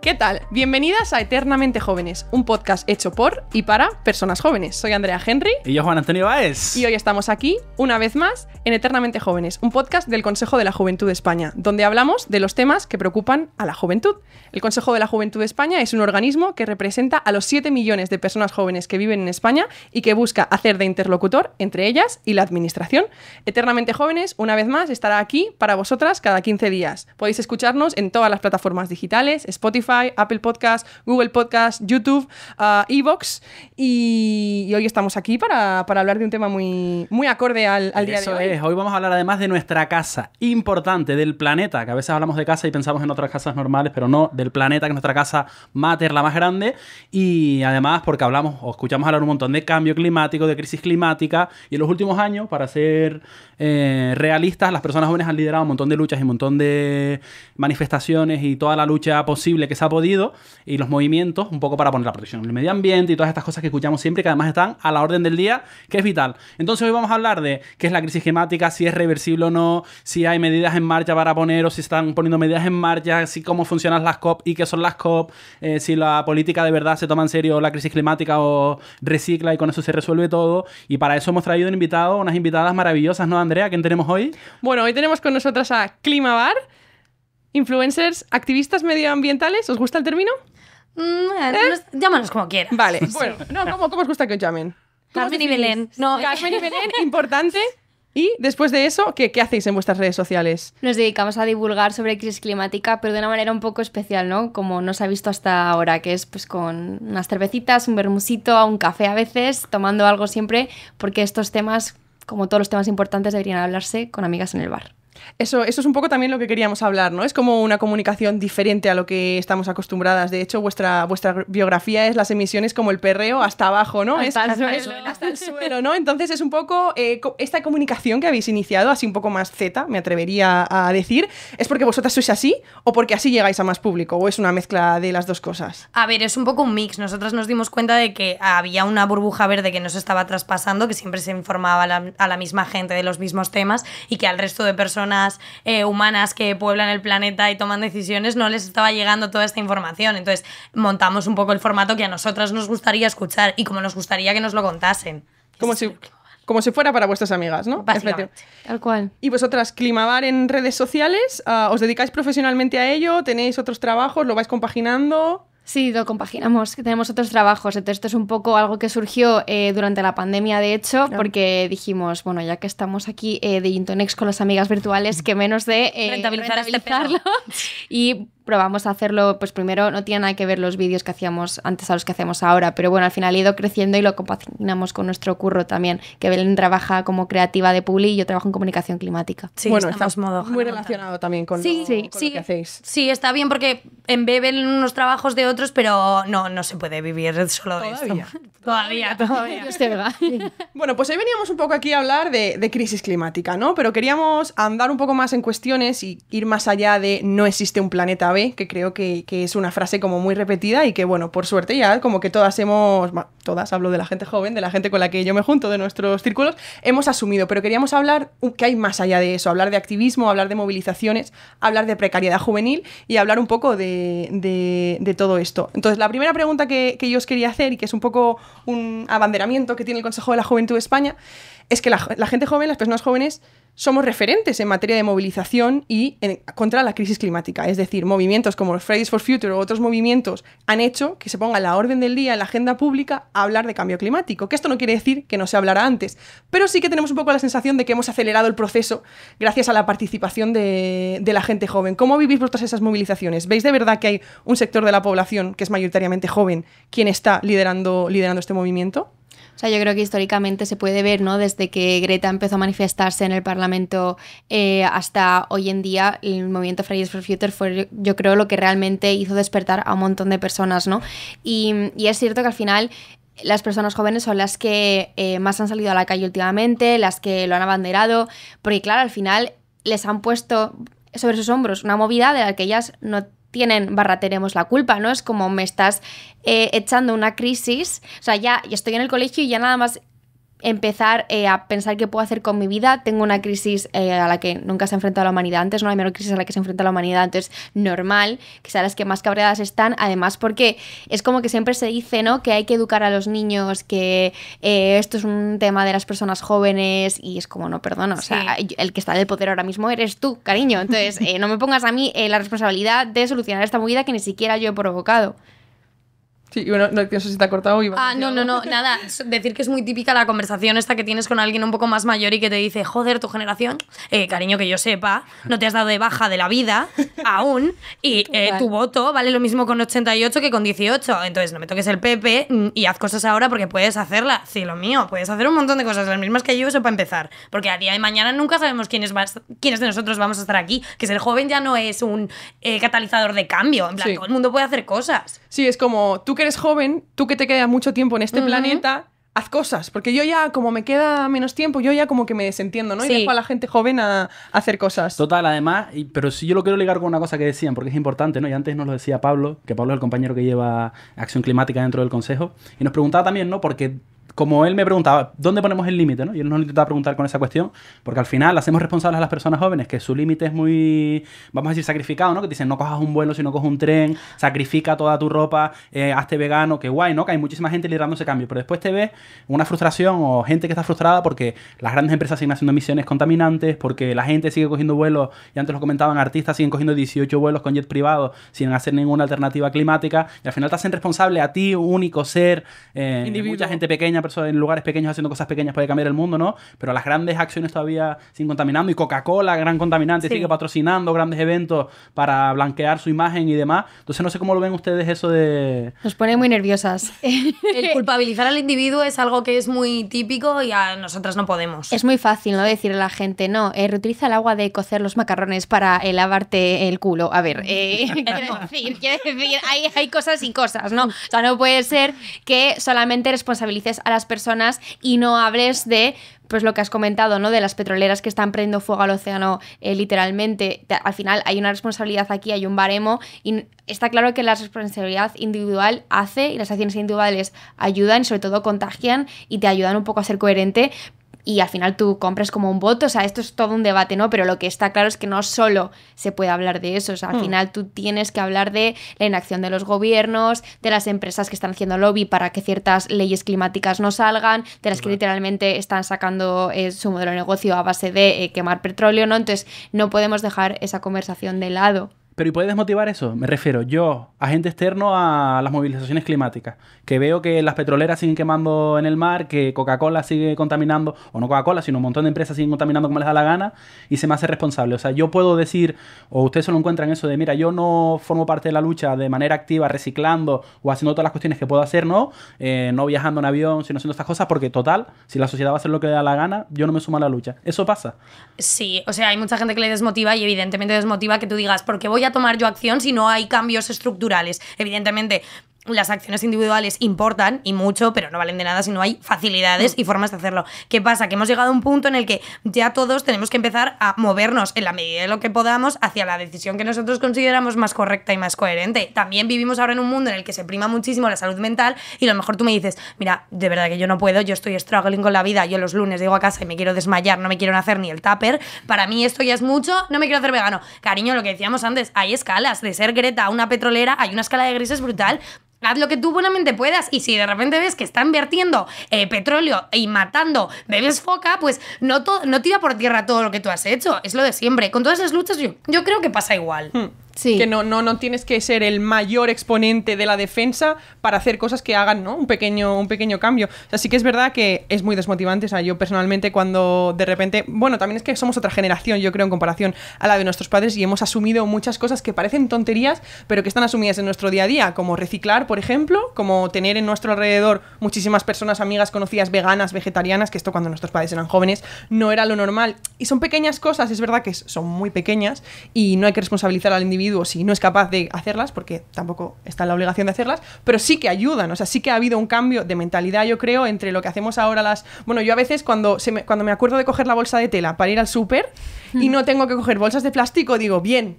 ¿Qué tal? Bienvenidas a Eternamente Jóvenes, un podcast hecho por y para personas jóvenes. Soy Andrea Henry. Y yo, Juan Antonio Báez. Y hoy estamos aquí, una vez más, en Eternamente Jóvenes, un podcast del Consejo de la Juventud de España, donde hablamos de los temas que preocupan a la juventud. El Consejo de la Juventud de España es un organismo que representa a los 7 millones de personas jóvenes que viven en España y que busca hacer de interlocutor entre ellas y la administración. Eternamente Jóvenes, una vez más, estará aquí para vosotras cada 15 días. Podéis escucharnos en todas las plataformas digitales, Spotify, Apple Podcast, Google Podcast, YouTube, iVoox, y hoy estamos aquí para hablar de un tema muy acorde al día de hoy. Hoy vamos a hablar además de nuestra casa importante, del planeta, que a veces hablamos de casa y pensamos en otras casas normales, pero no, del planeta, que es nuestra casa mater, la más grande, y además porque hablamos o escuchamos hablar un montón de cambio climático, de crisis climática, y en los últimos años, para ser realistas, las personas jóvenes han liderado un montón de luchas y un montón de manifestaciones y toda la lucha posible que se ha podido, y los movimientos un poco para poner la protección del medio ambiente y todas estas cosas que escuchamos siempre, que además están a la orden del día, que es vital. Entonces hoy vamos a hablar de qué es la crisis climática, si es reversible o no, si hay medidas en marcha para poner o si están poniendo medidas en marcha, si cómo funcionan las COP y qué son las COP, si la política de verdad se toma en serio la crisis climática o recicla y con eso se resuelve todo. Y para eso hemos traído un invitado, unas invitadas maravillosas, ¿no, Andrea? ¿Quién tenemos hoy? Bueno, hoy tenemos con nosotras a Climabar, influencers, activistas medioambientales. ¿Os gusta el término? Llámanos como quieras. Vale, bueno, no, ¿cómo os gusta que os llamen? Carmen y Belén. No. Carmen y Belén, importante. Y después de eso, ¿qué hacéis en vuestras redes sociales? Nos dedicamos a divulgar sobre crisis climática, pero de una manera un poco especial, ¿no? Como no se ha visto hasta ahora, que es pues con unas cervecitas, un vermusito, un café a veces, tomando algo siempre, porque estos temas, como todos los temas importantes, deberían hablarse con amigas en el bar. Eso es un poco también lo que queríamos hablar, ¿no? Es como una comunicación diferente a lo que estamos acostumbradas. De hecho, vuestra biografía es las emisiones como el perreo hasta abajo, ¿no? Hasta el suelo, ¿no? Entonces es un poco esta comunicación que habéis iniciado, así un poco más Z, me atrevería a decir, ¿es porque vosotras sois así o porque así llegáis a más público? ¿O es una mezcla de las dos cosas? A ver, es un poco un mix. Nosotras nos dimos cuenta de que había una burbuja verde que nos estaba traspasando, que siempre se informaba a la misma gente de los mismos temas y que al resto de personas humanas que pueblan el planeta y toman decisiones no les estaba llegando toda esta información. Entonces montamos un poco el formato que a nosotras nos gustaría escuchar y como nos gustaría que nos lo contasen. Como si fuera para vuestras amigas, ¿no? Básicamente. Tal cual. ¿Y vosotras, Climabar en redes sociales? ¿Os dedicáis profesionalmente a ello? ¿Tenéis otros trabajos? ¿Lo vais compaginando? Sí, lo compaginamos, que tenemos otros trabajos. Entonces esto es un poco algo que surgió durante la pandemia, de hecho, porque dijimos, bueno, ya que estamos aquí de Gin Tonics con las amigas virtuales, que menos de rentabilizarlo. Y probamos a hacerlo, pues primero no tiene nada que ver los vídeos que hacíamos antes a los que hacemos ahora, pero bueno, al final ha ido creciendo y lo compaginamos con nuestro curro también, que Belén trabaja como creativa de Publi y yo trabajo en comunicación climática. Sí, bueno, estamos está muy relacionado también con, lo que hacéis. Sí, está bien porque en B ven unos trabajos de otros, pero no se puede vivir solo de esto. Todavía. Bueno, pues hoy veníamos un poco aquí a hablar de crisis climática, ¿no? Pero queríamos andar un poco más en cuestiones y ir más allá de no existe un planeta B, que creo que es una frase como muy repetida y que, bueno, por suerte ya como que todas hablo de la gente joven, de la gente con la que yo me junto, de nuestros círculos, hemos asumido, pero queríamos hablar que hay más allá de eso, hablar de activismo, hablar de movilizaciones, hablar de precariedad juvenil y hablar un poco de todo esto. Entonces, la primera pregunta que yo os quería hacer y que es un poco un abanderamiento que tiene el Consejo de la Juventud de España es que la gente joven, las personas jóvenes, somos referentes en materia de movilización y contra la crisis climática. Es decir, movimientos como los Fridays for Future o otros movimientos han hecho que se ponga en la orden del día, en la agenda pública, a hablar de cambio climático. Que esto no quiere decir que no se hablara antes, pero sí que tenemos un poco la sensación de que hemos acelerado el proceso gracias a la participación de la gente joven. ¿Cómo vivís vosotras esas movilizaciones? ¿Veis de verdad que hay un sector de la población que es mayoritariamente joven quien está liderando este movimiento? O sea, yo creo que históricamente se puede ver, ¿no? Desde que Greta empezó a manifestarse en el Parlamento hasta hoy en día, el movimiento Fridays for Future fue, yo creo, lo que realmente hizo despertar a un montón de personas, ¿no? Y es cierto que al final las personas jóvenes son las que más han salido a la calle últimamente, las que lo han abanderado, porque claro, al final les han puesto sobre sus hombros una movida de la que ellas no tenemos la culpa, ¿no? Es como me estás echando una crisis, o sea, ya estoy en el colegio y ya nada más empezar a pensar qué puedo hacer con mi vida. Tengo una crisis a la que nunca se ha enfrentado la humanidad antes, no hay menor crisis a la que se enfrenta la humanidad, entonces normal que sean las que más cabreadas están, además porque es como que siempre se dice, ¿no?, que hay que educar a los niños, que esto es un tema de las personas jóvenes, y es como, no, perdona, o sea, el que está en el poder ahora mismo eres tú, cariño, entonces no me pongas a mí la responsabilidad de solucionar esta movida que ni siquiera yo he provocado. Sí, bueno, no sé si te ha cortado. No, nada. Decir que es muy típica la conversación esta que tienes con alguien un poco más mayor y que te dice, joder, tu generación, cariño, que yo sepa, no te has dado de baja de la vida aún y tu voto vale lo mismo con 88 que con 18. Entonces no me toques el pepe y haz cosas ahora porque puedes hacerlas. Sí, lo mío, puedes hacer un montón de cosas, las mismas que yo, eso para empezar. Porque a día de mañana nunca sabemos quiénes de nosotros vamos a estar aquí. Que ser joven ya no es un catalizador de cambio. En plan, todo el mundo puede hacer cosas. Sí, es como, tú que eres joven, tú que te queda mucho tiempo en este planeta, haz cosas, porque yo ya, como me queda menos tiempo, yo ya como que me desentiendo, ¿no? Y dejo a la gente joven a hacer cosas. Total, además, pero sí yo lo quiero ligar con una cosa que decían, porque es importante, ¿no? Y antes nos lo decía Pablo, que Pablo es el compañero que lleva acción climática dentro del Consejo, y nos preguntaba también, ¿no? Porque como él me preguntaba, ¿dónde ponemos el límite? ¿No? Y él nos intentaba preguntar con esa cuestión, porque al final hacemos responsables a las personas jóvenes, que su límite es muy, vamos a decir, sacrificado, ¿no? Que te dicen, no cojas un vuelo, sino coges un tren, sacrifica toda tu ropa, hazte vegano, que guay, ¿no? Que hay muchísima gente liderando ese cambio, pero después te ves una frustración o gente que está frustrada porque las grandes empresas siguen haciendo emisiones contaminantes, porque la gente sigue cogiendo vuelos, y antes lo comentaban, artistas siguen cogiendo 18 vuelos con jet privado sin hacer ninguna alternativa climática, y al final te hacen responsable a ti, único ser, mucha gente pequeña, en lugares pequeños haciendo cosas pequeñas puede cambiar el mundo, ¿no? Pero las grandes acciones todavía siguen contaminando, y Coca-Cola, gran contaminante, sigue patrocinando grandes eventos para blanquear su imagen y demás. Entonces no sé cómo lo ven ustedes eso de... Nos pone muy nerviosas. El culpabilizar al individuo es algo que es muy típico y a nosotras no podemos. Es muy fácil, ¿no?, decirle a la gente, no, reutiliza el agua de cocer los macarrones para lavarte el culo. A ver, quiero decir, hay cosas y cosas, ¿no? O sea, no puede ser que solamente responsabilices a las personas y no hables de, pues lo que has comentado, ¿no?, de las petroleras que están prendiendo fuego al océano, literalmente. Al final hay una responsabilidad aquí, hay un baremo, y está claro que la responsabilidad individual hace, y las acciones individuales ayudan y sobre todo contagian y te ayudan un poco a ser coherente. Y al final tú compras como un voto, o sea, esto es todo un debate, ¿no? Pero lo que está claro es que no solo se puede hablar de eso, o sea, al final tú tienes que hablar de la inacción de los gobiernos, de las empresas que están haciendo lobby para que ciertas leyes climáticas no salgan, de las que literalmente están sacando su modelo de negocio a base de quemar petróleo, ¿no? Entonces no podemos dejar esa conversación de lado. Pero ¿y puede desmotivar eso? Me refiero yo, agente externo a las movilizaciones climáticas, que veo que las petroleras siguen quemando en el mar, que Coca-Cola sigue contaminando, o no Coca-Cola, sino un montón de empresas siguen contaminando como les da la gana, y se me hace responsable. O sea, yo puedo decir, o ustedes se lo encuentran eso de, mira, yo no formo parte de la lucha de manera activa, reciclando o haciendo todas las cuestiones que puedo hacer, ¿no? No viajando en avión, sino haciendo estas cosas, porque total, si la sociedad va a hacer lo que le da la gana, yo no me sumo a la lucha. ¿Eso pasa? Sí, o sea, hay mucha gente que le desmotiva, y evidentemente desmotiva que tú digas, ¿por qué voy a tomar yo acción si no hay cambios estructurales? Evidentemente las acciones individuales importan y mucho, pero no valen de nada si no hay facilidades y formas de hacerlo. ¿Qué pasa? Que hemos llegado a un punto en el que ya todos tenemos que empezar a movernos en la medida de lo que podamos hacia la decisión que nosotros consideramos más correcta y más coherente. También vivimos ahora en un mundo en el que se prima muchísimo la salud mental, y a lo mejor tú me dices, mira, de verdad que yo no puedo, yo estoy struggling con la vida, yo los lunes llego a casa y me quiero desmayar, no me quiero hacer ni el tupper, para mí esto ya es mucho, no me quiero hacer vegano. Cariño, lo que decíamos antes, hay escalas, de ser Greta a una petrolera hay una escala de grises brutal. Haz lo que tú buenamente puedas, y si de repente ves que están vertiendo petróleo y matando bebés foca, pues no tira por tierra todo lo que tú has hecho. Es lo de siempre. Con todas esas luchas yo creo que pasa igual. Sí. Que no tienes que ser el mayor exponente de la defensa para hacer cosas que hagan, ¿no?, un pequeño cambio. O sea, sí que es verdad que es muy desmotivante. O sea, yo personalmente cuando de repente... Bueno, también es que somos otra generación, yo creo, en comparación a la de nuestros padres, y hemos asumido muchas cosas que parecen tonterías, pero que están asumidas en nuestro día a día, como reciclar, por ejemplo, como tener en nuestro alrededor muchísimas personas, amigas, conocidas, veganas, vegetarianas, que esto cuando nuestros padres eran jóvenes no era lo normal. Y son pequeñas cosas, es verdad que son muy pequeñas, y no hay que responsabilizar al individuo individuo si no es capaz de hacerlas, porque tampoco está en la obligación de hacerlas, pero sí que ayudan, o sea, sí que ha habido un cambio de mentalidad, yo creo, entre lo que hacemos ahora Bueno, yo a veces cuando me acuerdo de coger la bolsa de tela para ir al súper y no tengo que coger bolsas de plástico, digo, bien,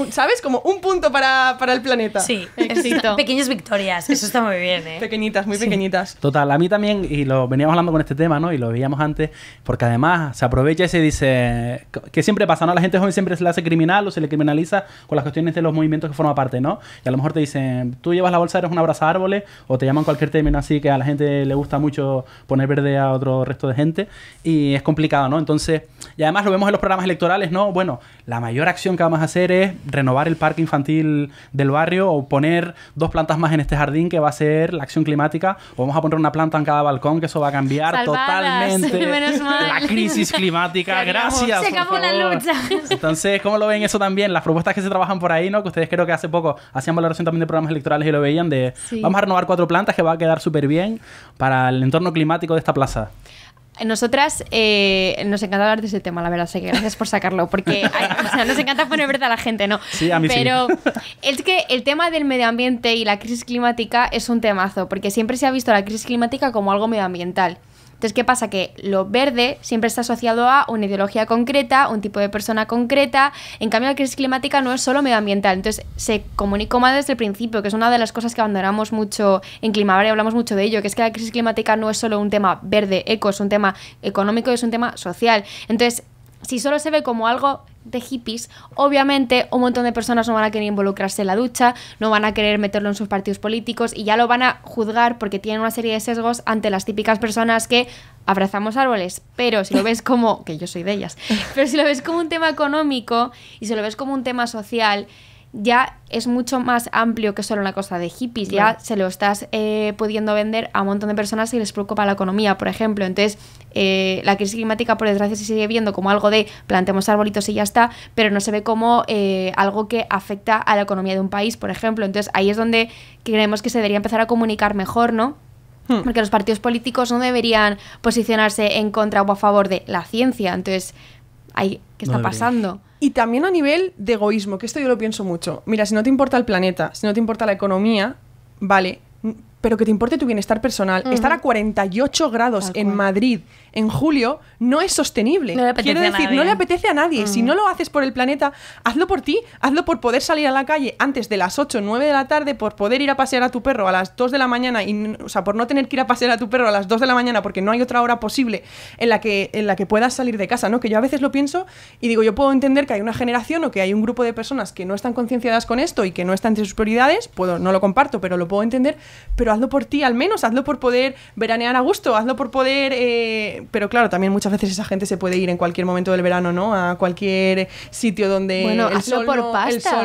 ¿sabes? Como un punto para el planeta. Sí, éxito. Pequeñas victorias, eso está muy bien, ¿eh? Pequeñitas, muy pequeñitas. Total, a mí también, y lo veníamos hablando con este tema, ¿no? Y lo veíamos antes, porque además se aprovecha y se dice que siempre pasa, ¿no? La gente joven siempre se le hace criminal o se le criminaliza con las cuestiones de los movimientos que forma parte, ¿no? Y a lo mejor te dicen, tú llevas la bolsa, eres un abraza-árboles, o te llaman cualquier término así que a la gente le gusta mucho poner verde a otro resto de gente, y es complicado, ¿no? Entonces, y además lo vemos en los programas electorales, ¿no? Bueno, la mayor acción que vamos a hacer es renovar el parque infantil del barrio o poner 2 plantas más en este jardín, que va a ser la acción climática, o vamos a poner una planta en cada balcón, que eso va a cambiar totalmente la crisis climática. Gracias. Se acabó la lucha. Entonces, ¿cómo lo ven eso también? Las propuestas que se trabajan por ahí, ¿no? Que ustedes creo que hace poco hacían valoración también de programas electorales y lo veían de vamos a renovar 4 plantas que va a quedar súper bien para el entorno climático de esta plaza. Nosotras nos encanta hablar de ese tema, la verdad, así que gracias por sacarlo, porque nos encanta poner verde a la gente, ¿no? Sí, a mí pero es que el tema del medio ambiente y la crisis climática es un temazo, porque siempre se ha visto la crisis climática como algo medioambiental. Entonces, ¿qué pasa? Que lo verde siempre está asociado a una ideología concreta, un tipo de persona concreta. En cambio, la crisis climática no es solo medioambiental. Entonces, se comunicó más desde el principio, que es una de las cosas que abandonamos mucho en Climabaria, hablamos mucho de ello, que es que la crisis climática no es solo un tema verde, eco, es un tema económico y es un tema social. Entonces, si solo se ve como algo de hippies, obviamente un montón de personas no van a querer involucrarse en la lucha, no van a querer meterlo en sus partidos políticos y ya lo van a juzgar porque tienen una serie de sesgos ante las típicas personas que abrazamos árboles, pero si lo ves como, que yo soy de ellas, pero si lo ves como un tema económico y si lo ves como un tema social, ya es mucho más amplio que solo una cosa de hippies. Ya se lo estás pudiendo vender a un montón de personas y les preocupa la economía, por ejemplo. Entonces, la crisis climática, por desgracia, se sigue viendo como algo de plantemos arbolitos y ya está, pero no se ve como algo que afecta a la economía de un país, por ejemplo. Entonces, ahí es donde creemos que se debería empezar a comunicar mejor, ¿no? Porque los partidos políticos no deberían posicionarse en contra o a favor de la ciencia. Entonces, ¿qué está pasando? Y también a nivel de egoísmo, que esto yo lo pienso mucho. Mira, si no te importa el planeta, si no te importa la economía, vale, pero que te importe tu bienestar personal. Estar a 48 grados en Madrid en julio no es sostenible. No le apetece Quiero decir, no le apetece a nadie. Si no lo haces por el planeta, hazlo por ti. Hazlo por poder salir a la calle antes de las 8 o 9 de la tarde, por poder ir a pasear a tu perro a las 2 de la mañana, o sea, por no tener que ir a pasear a tu perro a las 2 de la mañana porque no hay otra hora posible en la que puedas salir de casa, ¿no? Que yo a veces lo pienso y digo, yo puedo entender que hay una generación o que hay un grupo de personas que no están concienciadas con esto y que no están entre sus prioridades, no lo comparto, pero lo puedo entender, pero hazlo por ti al menos, hazlo por poder veranear a gusto, hazlo por poder... pero claro, también muchas veces esa gente se puede ir en cualquier momento del verano, ¿no? A cualquier sitio donde el sol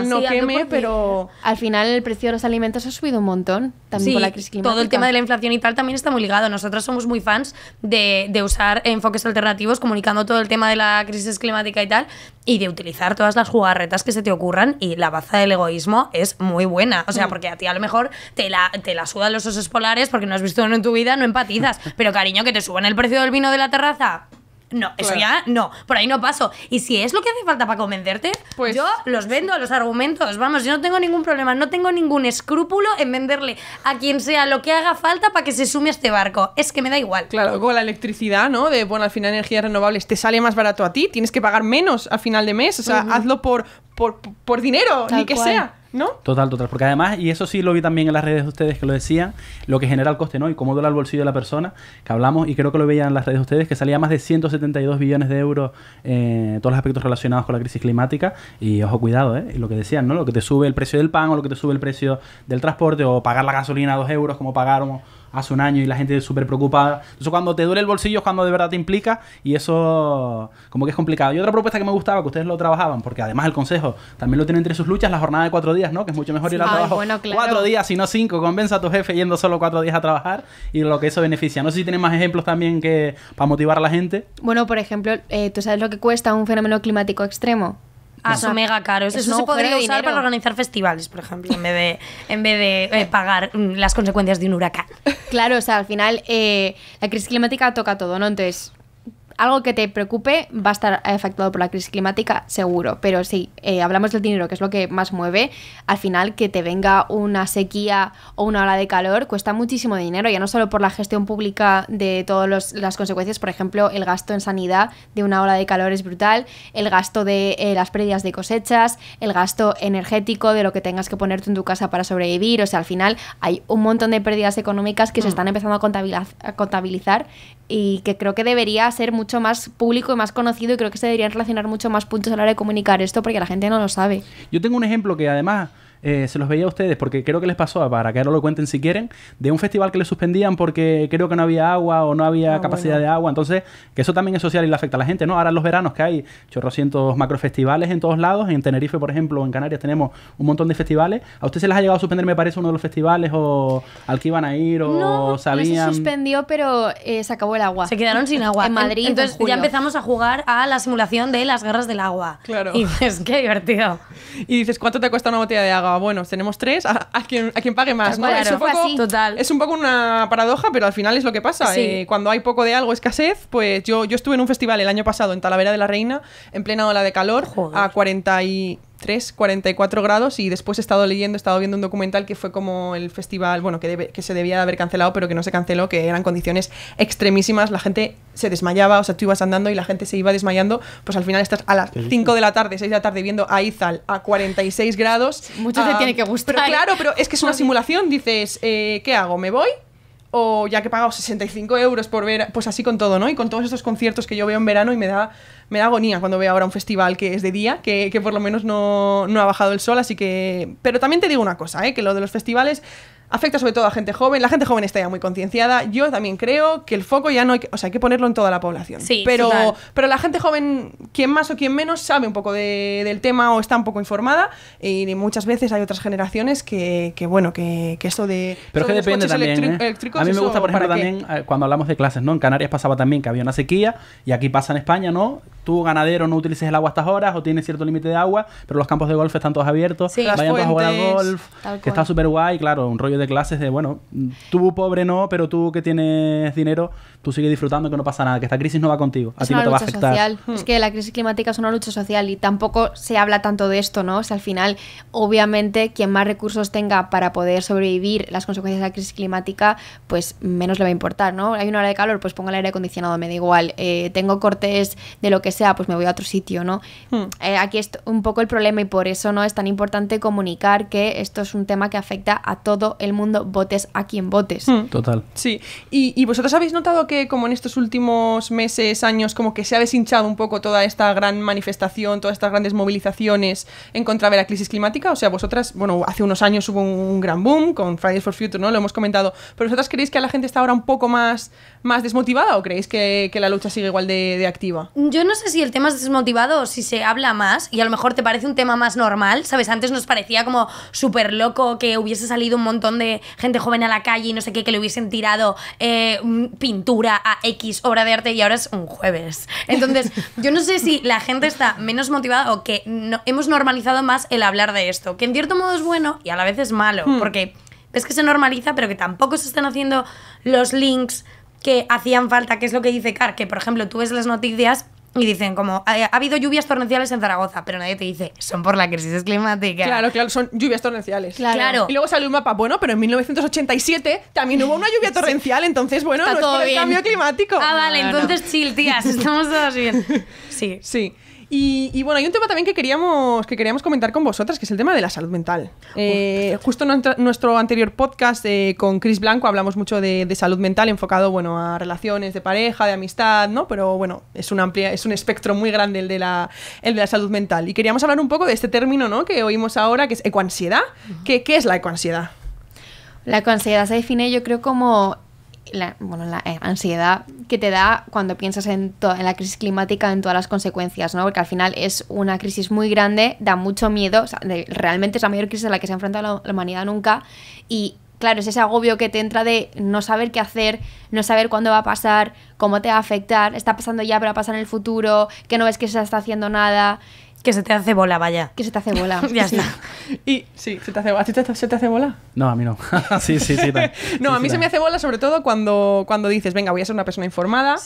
no queme, pero... Al final el precio de los alimentos ha subido un montón, también por la crisis climática. Todo el tema de la inflación y tal también está muy ligado. Nosotros somos muy fans de usar enfoques alternativos, comunicando todo el tema de la crisis climática y tal, y de utilizar todas las jugarretas que se te ocurran, y la baza del egoísmo es muy buena. O sea, porque a ti a lo mejor te la sudan los osos polares porque no has visto uno en tu vida, no empatizas. Pero cariño, que te suban el precio del vino de la terraza... No, eso ya no, por ahí no paso. Y si es lo que hace falta para convencerte, pues yo los vendo a los argumentos. Vamos, yo no tengo ningún problema, no tengo ningún escrúpulo en venderle a quien sea lo que haga falta para que se sume a este barco. Es que me da igual. Claro, con la electricidad, ¿no? Al final energías renovables te sale más barato a ti, tienes que pagar menos al final de mes. O sea, hazlo por dinero, ni que sea. ¿No? Total, porque además, y eso sí lo vi también en las redes de ustedes que lo decían, lo que genera el coste, ¿no? Y cómo duele el bolsillo de la persona, que hablamos, y creo que lo veían en las redes de ustedes, que salía más de 172 billones de euros todos los aspectos relacionados con la crisis climática, y ojo, cuidado, y lo que decían, ¿no? Lo que te sube el precio del pan, o lo que te sube el precio del transporte, o pagar la gasolina a 2 euros, como pagaron hace un año y la gente súper preocupada. Entonces, cuando te duele el bolsillo es cuando de verdad te implica, y eso como que es complicado. Y otra propuesta que me gustaba, que ustedes lo trabajaban, porque además el Consejo también lo tiene entre sus luchas, la jornada de 4 días, ¿no? Que es mucho mejor ir al trabajo 4 días y no 5. Convenza a tu jefe yendo solo 4 días a trabajar, y lo que eso beneficia. No sé si tienen más ejemplos también que para motivar a la gente. Bueno, por ejemplo, ¿tú sabes lo que cuesta un fenómeno climático extremo? Son mega caros. Eso se podría usar para organizar festivales, por ejemplo, en vez de pagar las consecuencias de un huracán. Claro, o sea, al final la crisis climática toca todo, ¿no? Entonces, algo que te preocupe va a estar afectado por la crisis climática, seguro. Pero sí, hablamos del dinero, que es lo que más mueve. Al final, que te venga una sequía o una ola de calor cuesta muchísimo dinero, ya no solo por la gestión pública de todas las consecuencias. Por ejemplo, el gasto en sanidad de una ola de calor es brutal, el gasto de las pérdidas de cosechas, el gasto energético de lo que tengas que ponerte en tu casa para sobrevivir. O sea, al final hay un montón de pérdidas económicas que se están empezando a contabilizar y que creo que debería ser mucho más público y más conocido, y creo que se deberían relacionar mucho más puntos a la hora de comunicar esto, porque la gente no lo sabe. Yo tengo un ejemplo que además se los veía a ustedes, porque creo que les pasó, para que ahora lo cuenten si quieren, de un festival que le suspendían porque creo que no había agua o no había capacidad de agua. Entonces, que eso también es social y le afecta a la gente, ¿no? Ahora en los veranos que hay chorrocientos macrofestivales en todos lados, en Tenerife, por ejemplo, en Canarias tenemos un montón de festivales. ¿A ustedes se les ha llegado a suspender, me parece, uno de los festivales o al que iban a ir o no, sabían? No, se suspendió, pero se acabó el agua. Se quedaron sin agua. En Madrid, entonces ya empezamos a jugar a la simulación de las guerras del agua. Claro. Y dices, qué divertido. Y dices, ¿cuánto te cuesta una botella de agua? Bueno, tenemos 3, a quien pague más, ¿no? Claro, Es un poco, así. Total. Es un poco una paradoja, pero al final es lo que pasa. Sí. Cuando hay poco de algo, escasez, pues yo estuve en un festival el año pasado en Talavera de la Reina, en plena ola de calor, Joder. a 44 grados, y después he estado viendo un documental que fue como el festival, bueno, que se debía de haber cancelado, pero que no se canceló, que eran condiciones extremísimas, la gente se desmayaba, o sea, tú ibas andando y la gente se iba desmayando, pues al final estás a las 5 de la tarde, 6 de la tarde viendo a Izal a 46 grados. Mucho te tiene que gustar. Pero claro, pero es que es una simulación, dices, ¿qué hago? ¿Me voy? O ya que he pagado 65 euros por ver, pues así con todo, ¿no? Y con todos estos conciertos que yo veo en verano, y me da agonía cuando veo ahora un festival que es de día, que por lo menos no ha bajado el sol, así que... Pero también te digo una cosa, que lo de los festivales afecta sobre todo a gente joven. La gente joven está ya muy concienciada. Yo también creo que el foco ya no hay que... O sea, hay que ponerlo en toda la población. Sí, pero total. la gente joven, quien más o quien menos, sabe un poco del tema o está un poco informada. Y muchas veces hay otras generaciones que eso de... Pero es que depende también, eléctricos, a mí me gusta, por ejemplo, ¿para qué? también cuando hablamos de clases, ¿no? En Canarias pasaba también que había una sequía, y aquí pasa en España, ¿no? Tú, ganadero, no utilices el agua a estas horas o tienes cierto límite de agua, pero los campos de golf están todos abiertos, Sí. Las vayan todos a jugar al fuentes, golf, que está súper guay. Claro, un rollo de clases de, bueno, tú pobre no, pero tú que tienes dinero, tú sigue disfrutando, que no pasa nada, que esta crisis no va contigo, a Es ti no una te va a lucha afectar. social. Es que la crisis climática es una lucha social y tampoco se habla tanto de esto, ¿no? O sea, al final, obviamente, quien más recursos tenga para poder sobrevivir las consecuencias de la crisis climática, pues menos le va a importar, ¿no? Hay una hora de calor, pues pongo el aire acondicionado, me da igual. Tengo cortes de lo que sea, pues me voy a otro sitio, ¿no? Aquí es un poco el problema, y por eso no es tan importante comunicar que esto es un tema que afecta a todo el mundo, votes a quien votes. Total. Sí, y vosotros habéis notado que como en estos últimos meses, años, como que se ha deshinchado un poco toda esta gran manifestación, todas estas grandes movilizaciones en contra de la crisis climática. O sea, vosotras, bueno, hace unos años hubo un gran boom con Fridays for Future, ¿no? Lo hemos comentado. ¿Pero vosotras creéis que la gente está ahora un poco más desmotivada, o creéis que la lucha sigue igual de activa? Yo no sé si el tema es desmotivado o si se habla más y a lo mejor te parece un tema más normal, ¿sabes? Antes nos parecía como súper loco que hubiese salido un montón de gente joven a la calle y no sé qué, que le hubiesen tirado pintura a X obra de arte, y ahora es un jueves. Entonces, yo no sé si la gente está menos motivada o que hemos normalizado más el hablar de esto, que en cierto modo es bueno y a la vez es malo, porque ves que se normaliza, pero que tampoco se están haciendo los links que hacían falta, que es lo que dice Car, que por ejemplo tú ves las noticias y dicen como, ha habido lluvias torrenciales en Zaragoza, pero nadie te dice, son por la crisis climática. Claro, son lluvias torrenciales. Claro. Y luego sale un mapa, bueno, pero en 1987 también hubo una lluvia torrencial, entonces, bueno, Está no es todo por el bien. cambio climático. Ah, vale, entonces chill, tías, estamos todos bien. Sí. Sí. Y bueno, hay un tema también que queríamos comentar con vosotras, que es el tema de la salud mental. Justo en nuestro anterior podcast con Chris Blanco hablamos mucho de salud mental, enfocado, bueno, a relaciones de pareja, de amistad, ¿no? Pero bueno, es un espectro muy grande el de la salud mental. Y queríamos hablar un poco de este término, ¿no?, que oímos ahora, que es ecoansiedad. ¿Qué es la ecoansiedad? La ecoansiedad se define, yo creo, como la ansiedad que te da cuando piensas en la crisis climática, en todas las consecuencias, ¿no? Porque al final es una crisis muy grande, da mucho miedo, o sea, realmente es la mayor crisis a la que se ha enfrentado la humanidad nunca, y claro, es ese agobio que te entra de no saber qué hacer, no saber cuándo va a pasar, cómo te va a afectar, está pasando ya pero va a pasar en el futuro, que no ves que se está haciendo nada. Que se te hace bola, vaya. Que se te hace bola. Ya está. Y sí, ¿se te hace bola? No, a mí no. sí. No, a mí se me hace bola sobre todo cuando dices, venga, voy a ser una persona informada,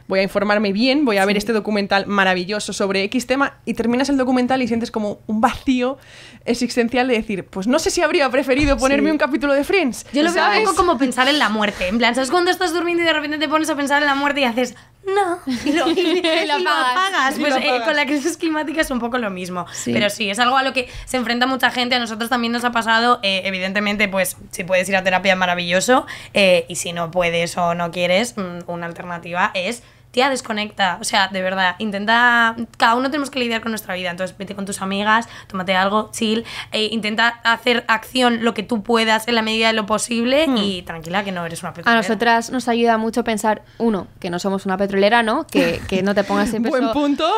voy a informarme bien, voy a ver este documental maravilloso sobre X tema, y terminas el documental y sientes como un vacío existencial de decir, pues no sé si habría preferido ponerme un capítulo de Friends. Yo lo veo ¿sabes? un poco como pensar en la muerte. En plan, ¿sabes cuando estás durmiendo y de repente te pones a pensar en la muerte y haces... No, y lo apagas. Pues con la crisis climática es un poco lo mismo. Sí. Pero sí, es algo a lo que se enfrenta mucha gente. A nosotros también nos ha pasado. Evidentemente, pues si puedes ir a terapia, maravilloso. Y si no puedes o no quieres, una alternativa es... Tía, desconecta, o sea, de verdad, intenta, cada uno tenemos que lidiar con nuestra vida, entonces vete con tus amigas, tómate algo, chill, intenta hacer acción lo que tú puedas en la medida de lo posible y tranquila que no eres una petrolera. A nosotras nos ayuda mucho pensar, uno, que no somos una petrolera, ¿no? Que no te pongas siempre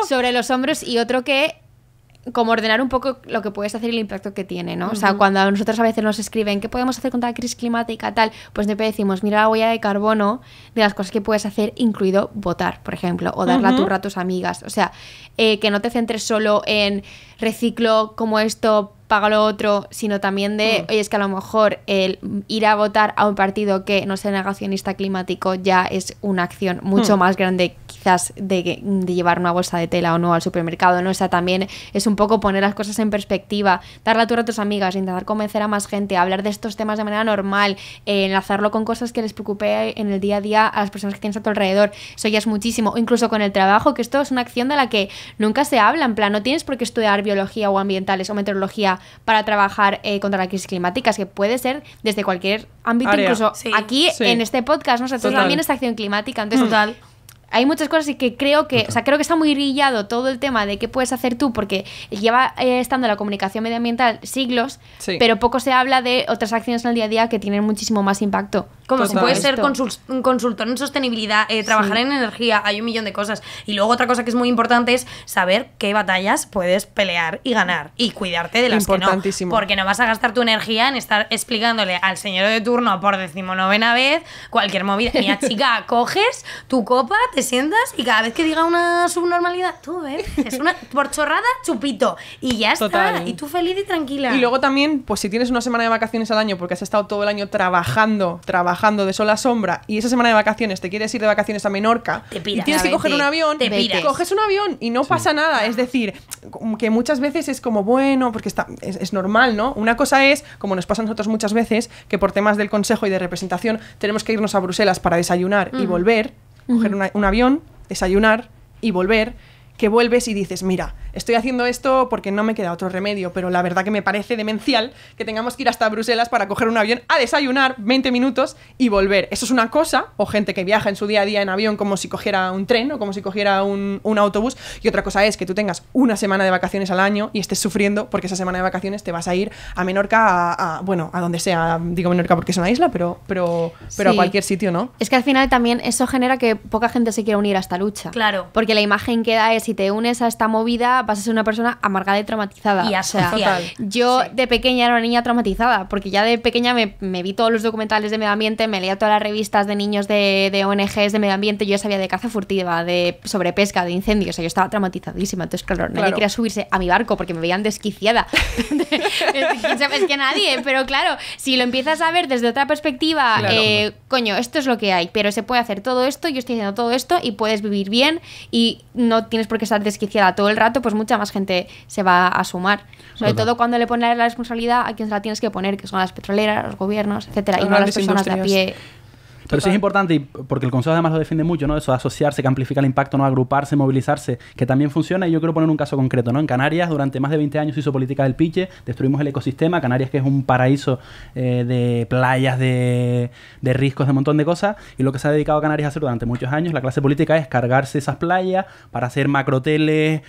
sobre los hombros, y otro que como ordenar un poco lo que puedes hacer y el impacto que tiene, ¿no? O sea, cuando a nosotros a veces nos escriben ¿qué podemos hacer contra la crisis climática? Tal, pues siempre decimos, mira la huella de carbono de las cosas que puedes hacer, incluido votar, por ejemplo, o dar la turra a tus amigas. O sea, que no te centres solo en reciclo como esto, paga lo otro, sino también de, oye, es que a lo mejor el ir a votar a un partido que no sea negacionista climático ya es una acción mucho más grande quizás de llevar una bolsa de tela o no al supermercado, ¿no? O sea, también es un poco poner las cosas en perspectiva, dar la turra a tus amigas, intentar convencer a más gente, hablar de estos temas de manera normal, enlazarlo con cosas que les preocupe en el día a día a las personas que tienes a tu alrededor. Eso ya es muchísimo. O incluso con el trabajo, que esto es una acción de la que nunca se habla, en plan, no tienes por qué estudiar biología o ambientales o meteorología para trabajar contra la crisis climática, es que puede ser desde cualquier ámbito, incluso aquí en este podcast, ¿no? O sea, esto también es acción climática, entonces hay muchas cosas y que creo que, o sea, creo que está muy grillado todo el tema de qué puedes hacer tú, porque lleva estando la comunicación medioambiental siglos, pero poco se habla de otras acciones en el día a día que tienen muchísimo más impacto. Como si puedes ser consultor en sostenibilidad, trabajar en energía, hay un millón de cosas. Y luego otra cosa que es muy importante es saber qué batallas puedes pelear y ganar y cuidarte de las que no. Porque no vas a gastar tu energía en estar explicándole al señor de turno por 19ª vez cualquier movida. Mira, chica, coges tu copa, te sientas y cada vez que diga una subnormalidad, tú ves, es una por chorrada, chupito. Y ya está. Y tú feliz y tranquila. Y luego también, pues si tienes una semana de vacaciones al año porque has estado todo el año trabajando de sol a sombra, y esa semana de vacaciones te quieres ir de vacaciones a Menorca y tienes que coger un avión, coges un avión y no pasa nada. Es decir, que muchas veces es como, bueno, porque es normal, ¿no? Una cosa es, como nos pasa a nosotros muchas veces, que por temas del consejo y de representación tenemos que irnos a Bruselas para desayunar y volver, coger un avión, desayunar y volver, que vuelves y dices, mira, estoy haciendo esto porque no me queda otro remedio, pero la verdad que me parece demencial que tengamos que ir hasta Bruselas para coger un avión a desayunar 20 minutos y volver. Eso es una cosa, o gente que viaja en su día a día en avión como si cogiera un tren o como si cogiera un autobús, y otra cosa es que tú tengas una semana de vacaciones al año y estés sufriendo porque esa semana de vacaciones te vas a ir a Menorca, a donde sea, digo Menorca porque es una isla, pero a cualquier sitio, ¿no? Es que al final también eso genera que poca gente se quiera unir a esta lucha. Claro. Porque la imagen que da es, si te unes a esta movida, vas a ser una persona amargada y traumatizada. Y asocial. Yo de pequeña era una niña traumatizada, porque ya de pequeña me vi todos los documentales de medio ambiente, me leía todas las revistas de niños de ONGs de medio ambiente, yo sabía de caza furtiva, de sobrepesca, de incendios, o sea, yo estaba traumatizadísima. Entonces, claro, nadie quería subirse a mi barco porque me veían desquiciada. Es que nadie, pero claro, si lo empiezas a ver desde otra perspectiva, coño, esto es lo que hay, pero se puede hacer todo esto, yo estoy haciendo todo esto y puedes vivir bien y no tienes por qué estar desquiciada todo el rato, pues mucha más gente se va a sumar. Sobre todo cuando le pones la responsabilidad a quien se la tienes que poner, que son las petroleras, los gobiernos, etcétera, y no las personas de a pie. Pero sí es importante, y porque el Consejo además lo defiende mucho, ¿no? Eso de asociarse, que amplifica el impacto, ¿no? Agruparse, movilizarse, que también funciona. Y yo quiero poner un caso concreto, ¿no? En Canarias, durante más de 20 años se hizo política del piche, destruimos el ecosistema. Canarias, que es un paraíso de playas, de riscos, de un montón de cosas. Y lo que se ha dedicado a Canarias a hacer durante muchos años, la clase política, es cargarse esas playas para hacer macroteles,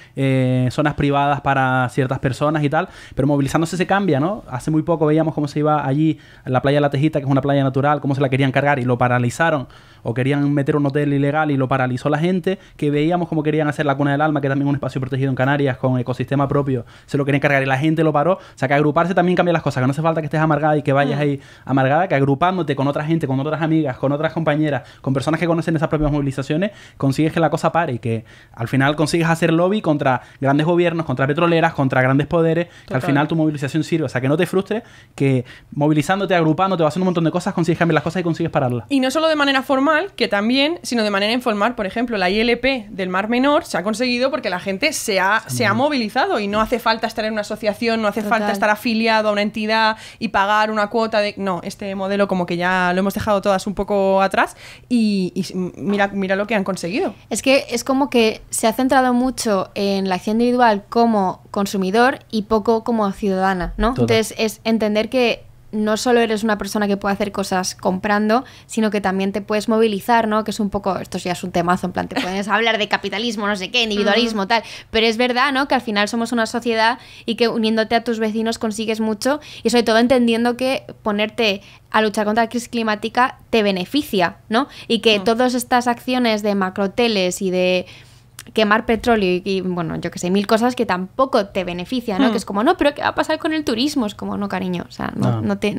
zonas privadas para ciertas personas y tal. Pero movilizándose se cambia, ¿no? Hace muy poco veíamos cómo se iba allí a la playa de La Tejita, que es una playa natural, cómo se la querían cargar y lo paralizaron o querían meter un hotel ilegal y lo paralizó la gente, que veíamos como querían hacer la Cuna del Alma, que también es un espacio protegido en Canarias con ecosistema propio, se lo querían cargar y la gente lo paró. O sea, que agruparse también cambia las cosas, que no hace falta que estés amargada y que vayas ahí amargada, que agrupándote con otra gente, con otras amigas, con otras compañeras, con personas que conocen esas propias movilizaciones, consigues que la cosa pare y que al final consigues hacer lobby contra grandes gobiernos, contra petroleras, contra grandes poderes, que al final tu movilización sirve. O sea, que no te frustres, que movilizándote, agrupándote, haciendo un montón de cosas, consigues cambiar las cosas y consigues pararlas. Y no solo de manera formal, que también, sino de manera informal. Por ejemplo, la ILP del Mar Menor se ha conseguido porque la gente se ha movilizado y no hace falta estar en una asociación, no hace falta estar afiliado a una entidad y pagar una cuota de... No, este modelo como que ya lo hemos dejado todas un poco atrás y mira lo que han conseguido. Es que es como que se ha centrado mucho en la acción individual como consumidor y poco como ciudadana, ¿no? Total. Entonces es entender que no solo eres una persona que puede hacer cosas comprando, sino que también te puedes movilizar, ¿no? Que es un poco, esto ya es un temazo, en plan, te puedes hablar de capitalismo, no sé qué, individualismo, tal, pero es verdad, ¿no? Que al final somos una sociedad y que uniéndote a tus vecinos consigues mucho y sobre todo entendiendo que ponerte a luchar contra la crisis climática te beneficia, ¿no? Y que todas estas acciones de macrohoteles y de quemar petróleo y bueno, yo que sé, 1000 cosas que tampoco te benefician, ¿no? Que es como, no, pero ¿qué va a pasar con el turismo? Es como, no, cariño, o sea,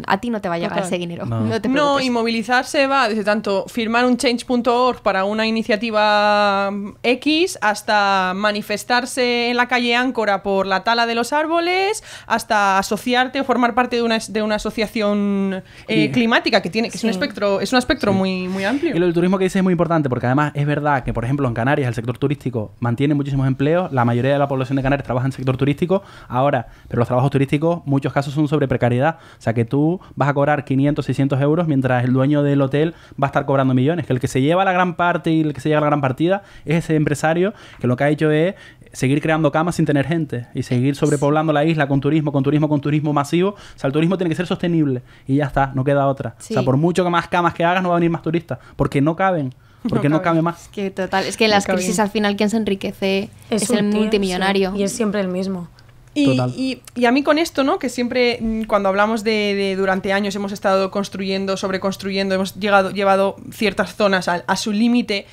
a ti no te va a llegar ese dinero. No te preocupes. No, y movilizarse va desde tanto firmar un change.org para una iniciativa X hasta manifestarse en la calle Áncora por la tala de los árboles, hasta asociarte o formar parte de una asociación climática que tiene, que es un espectro muy, muy amplio. Y lo del turismo que dices es muy importante porque además es verdad que, por ejemplo, en Canarias el sector turístico mantiene muchísimos empleos, la mayoría de la población de Canarias trabaja en el sector turístico ahora, pero los trabajos turísticos muchos casos son sobre precariedad, o sea que tú vas a cobrar 500, 600 euros mientras el dueño del hotel va a estar cobrando millones, que el que se lleva la gran parte y el que se lleva la gran partida es ese empresario que lo que ha hecho es seguir creando camas sin tener gente y seguir sobrepoblando la isla con turismo masivo. O sea, el turismo tiene que ser sostenible y ya está, no queda otra. Sí. O sea, por mucho que más camas que hagas no va a venir más turistas porque no caben. Porque no cabe más. Es que total, es que en las crisis al final quien se enriquece es el multimillonario. Sí. Y es siempre el mismo. Y a mí con esto, ¿no? Que siempre cuando hablamos de durante años hemos estado construyendo, sobreconstruyendo, hemos llevado ciertas zonas a su límite.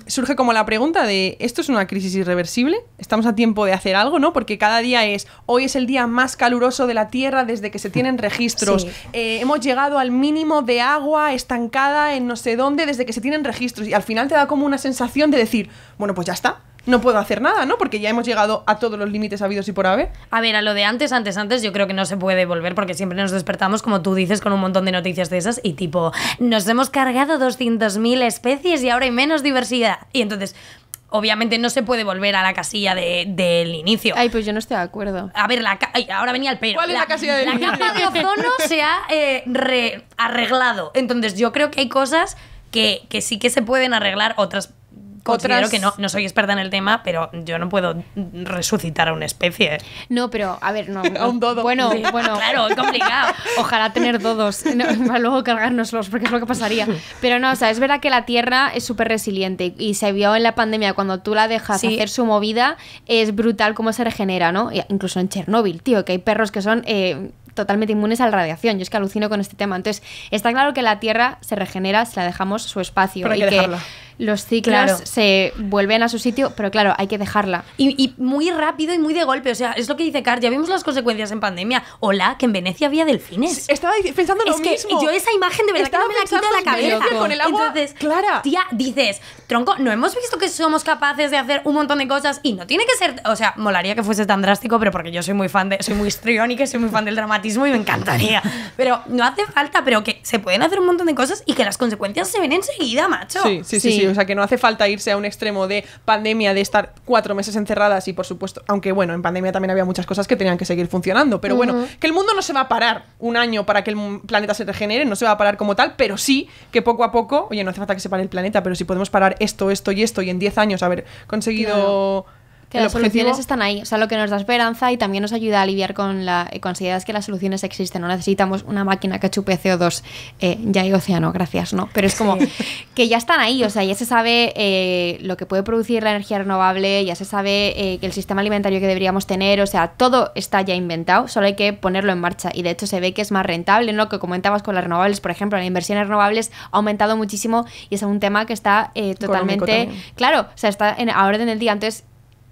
Surge como la pregunta de ¿esto es una crisis irreversible? ¿Estamos a tiempo de hacer algo, no? Porque cada día hoy es el día más caluroso de la Tierra desde que se tienen registros. Sí. Hemos llegado al mínimo de agua estancada en no sé dónde desde que se tienen registros y al final te da como una sensación de decir, bueno, pues ya está. No puedo hacer nada, ¿no? Porque ya hemos llegado a todos los límites habidos y por haber. A ver, a lo de antes, yo creo que no se puede volver porque siempre nos despertamos, como tú dices, con un montón de noticias de esas y tipo, nos hemos cargado 200.000 especies y ahora hay menos diversidad. Y entonces, obviamente no se puede volver a la casilla del inicio. Ay, pues yo no estoy de acuerdo. A ver, ahora venía el pero. ¿Cuál es la casilla del inicio? La capa de ozono se ha arreglado. Entonces yo creo que hay cosas que sí que se pueden arreglar, otras... Considero que no soy experta en el tema, pero yo no puedo resucitar a una especie. No, pero, a ver, no. A un dodo. Bueno, sí, claro, es complicado. Ojalá tener dodos para luego cargárnoslos, porque es lo que pasaría. Pero no, o sea, es verdad que la Tierra es súper resiliente y se vio en la pandemia cuando tú la dejas hacer su movida, es brutal cómo se regenera, ¿no? Incluso en Chernóbil, tío, que hay perros que son... totalmente inmunes a la radiación. Yo es que alucino con este tema. Entonces, está claro que la Tierra se regenera si la dejamos su espacio. Pero hay que dejarla. Los ciclos se vuelven a su sitio, pero claro, hay que dejarla. Y muy rápido y muy de golpe. O sea, es lo que dice Car, ya vimos las consecuencias en pandemia. Hola, que en Venecia había delfines. Estaba pensando lo mismo. Yo esa imagen de verdad que no me la quito de la cabeza. Con el agua, entonces, Clara. Tía, dices, tronco, no hemos visto que somos capaces de hacer un montón de cosas y no tiene que ser... O sea, molaría que fuese tan drástico, pero porque yo soy muy histriónica, soy muy fan del dramatismo y me encantaría. Pero no hace falta, pero que se pueden hacer un montón de cosas y que las consecuencias se ven enseguida, macho. Sí. O sea, que no hace falta irse a un extremo de pandemia, de estar 4 meses encerradas y, por supuesto, aunque bueno, en pandemia también había muchas cosas que tenían que seguir funcionando, pero bueno, que el mundo no se va a parar un año para que el planeta se regenere, no se va a parar como tal, pero sí que poco a poco, oye, no hace falta que se pare el planeta, pero si podemos parar esto y esto y en 10 años haber conseguido... Que las soluciones están ahí, o sea, lo que nos da esperanza y también nos ayuda a lidiar con la ansiedad es que las soluciones existen, no necesitamos una máquina que chupe CO2, ya hay océano, gracias, ¿no? Pero es como que ya están ahí, o sea, ya se sabe lo que puede producir la energía renovable, ya se sabe que el sistema alimentario que deberíamos tener, o sea, todo está ya inventado, solo hay que ponerlo en marcha y de hecho se ve que es más rentable, ¿no? Que comentabas con las renovables, por ejemplo, la inversión en renovables ha aumentado muchísimo y es un tema que está totalmente, claro, o sea, está a orden del día, entonces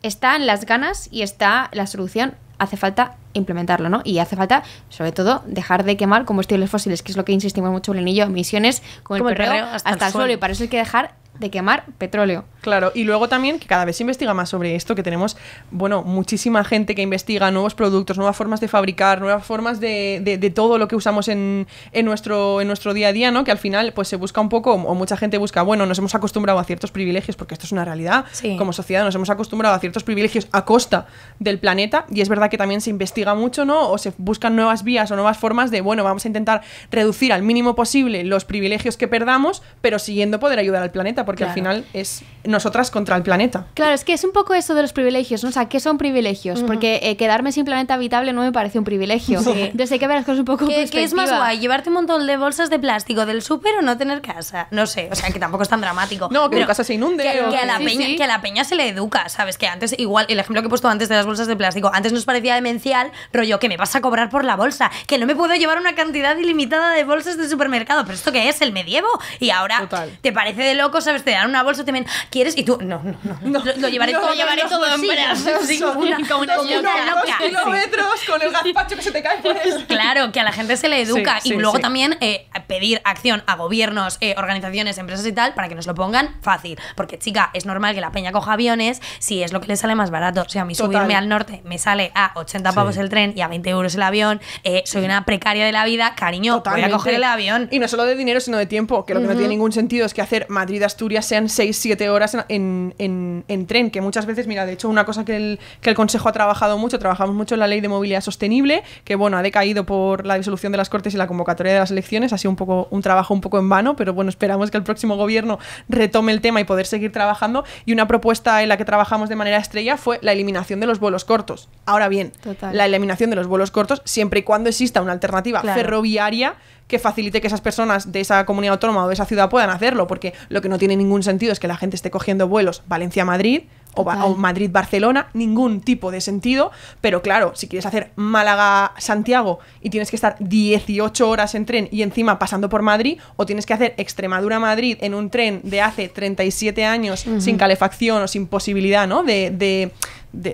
están las ganas y está la solución, hace falta implementarlo, ¿no? Y hace falta, sobre todo, dejar de quemar combustibles fósiles, que es lo que insistimos mucho Belén y yo, emisiones como el perreo hasta el suelo, y para eso hay que dejar de quemar petróleo. Claro, y luego también que cada vez se investiga más sobre esto, que tenemos, bueno, muchísima gente que investiga nuevos productos, nuevas formas de fabricar, nuevas formas de todo lo que usamos en nuestro día a día, ¿no? Que al final pues se busca un poco, o mucha gente busca, bueno, nos hemos acostumbrado a ciertos privilegios, porque esto es una realidad, como sociedad nos hemos acostumbrado a ciertos privilegios a costa del planeta, y es verdad que también se investiga mucho, ¿no? O se buscan nuevas vías o nuevas formas de, bueno, vamos a intentar reducir al mínimo posible los privilegios que perdamos, pero siguiendo poder ayudar al planeta, porque al final es nosotras contra el planeta. Claro, es que es un poco eso de los privilegios, ¿no? O sea, ¿qué son privilegios? Porque quedarme sin planeta habitable no me parece un privilegio. Entonces hay que ver las cosas un poco ¿Qué es más guay? ¿Llevarte un montón de bolsas de plástico del súper o no tener casa? No sé, o sea, que tampoco es tan dramático. No, que tu casa se inunde. Que a la peña se le educa, ¿sabes? Que antes, igual, el ejemplo que he puesto antes de las bolsas de plástico, antes nos parecía demencial, rollo, que me vas a cobrar por la bolsa, que no me puedo llevar una cantidad ilimitada de bolsas de supermercado. ¿Pero esto qué es? ¿El medievo? Y ahora te parece de loco, ¿sabes? Te dan una bolsa, te ven, ¿quieres? Y tú, no. Lo llevaré todo en brazos. Como una loca. Kilómetros con el gazpacho que se te cae por eso. Claro, que a la gente se le educa. Y luego también pedir acción a gobiernos, organizaciones, empresas y tal, para que nos lo pongan fácil. Porque, chica, es normal que la peña coja aviones si es lo que le sale más barato. O sea, a mí subirme al norte me sale a 80 pavos el tren y a 20 euros el avión. Soy una precaria de la vida. Cariño, voy a coger el avión. Y no solo de dinero, sino de tiempo. Que lo que no tiene ningún sentido es que hacer Madrid-Asturias sean 6-7 horas en tren, que muchas veces, mira, de hecho una cosa que el Consejo ha trabajado mucho, trabajamos mucho en la Ley de Movilidad Sostenible, que bueno, ha decaído por la disolución de las Cortes y la convocatoria de las elecciones, ha sido un trabajo un poco en vano, pero bueno, esperamos que el próximo gobierno retome el tema y poder seguir trabajando, y una propuesta en la que trabajamos de manera estrella fue la eliminación de los vuelos cortos. Ahora bien, la eliminación de los vuelos cortos siempre y cuando exista una alternativa ferroviaria que facilite que esas personas de esa comunidad autónoma o de esa ciudad puedan hacerlo, porque lo que no tiene ningún sentido es que la gente esté cogiendo vuelos Valencia-Madrid o Madrid-Barcelona, ningún tipo de sentido, pero claro, si quieres hacer Málaga-Santiago y tienes que estar 18 horas en tren y encima pasando por Madrid, o tienes que hacer Extremadura-Madrid en un tren de hace 37 años sin calefacción o sin posibilidad, ¿no?